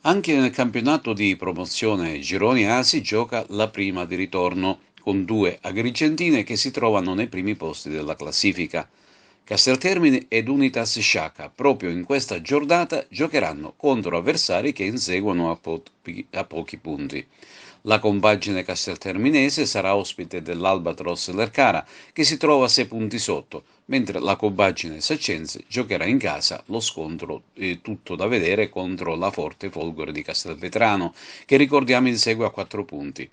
Anche nel campionato di promozione Gironi A si gioca la prima di ritorno, con due agrigentine che si trovano nei primi posti della classifica. Casteltermini ed Unitas Sciacca, proprio in questa giornata, giocheranno contro avversari che inseguono a pochi punti. La compagine castelterminese sarà ospite dell'Albatros Lercara, che si trova a 6 punti sotto, mentre la compagine saccense giocherà in casa lo scontro tutto da vedere contro la forte Folgore di Castelvetrano, che ricordiamo insegue a 4 punti.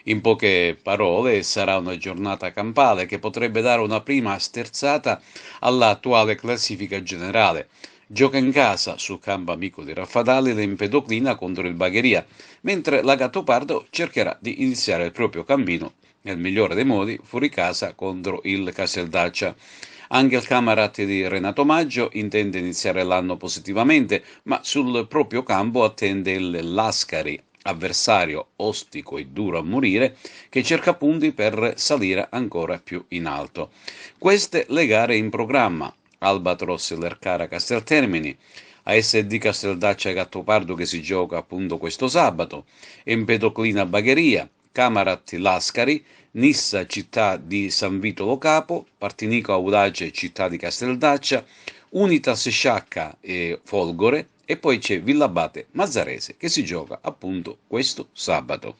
In poche parole, sarà una giornata campale che potrebbe dare una prima sterzata all'attuale classifica generale. Gioca in casa sul campo amico di Raffadali l'Empedoclina contro il Bagheria, mentre la Gattopardo cercherà di iniziare il proprio cammino, nel migliore dei modi, fuori casa contro il Caseldaccia. Anche il Camarat di Renato Maggio intende iniziare l'anno positivamente, ma sul proprio campo attende il Lascari, avversario ostico e duro a morire, che cerca punti per salire ancora più in alto. Queste le gare in programma: Albatros Lercara Casteltermini, ASD Casteldaccia Gattopardo che si gioca appunto questo sabato, Empedoclina Bagheria, Camarat Lascari, Nissa città di San Vito Lo Capo, Partinico Audace città di Casteldaccia, Unitas Sciacca e Folgore, e poi c'è Villabate Mazzarese che si gioca appunto questo sabato.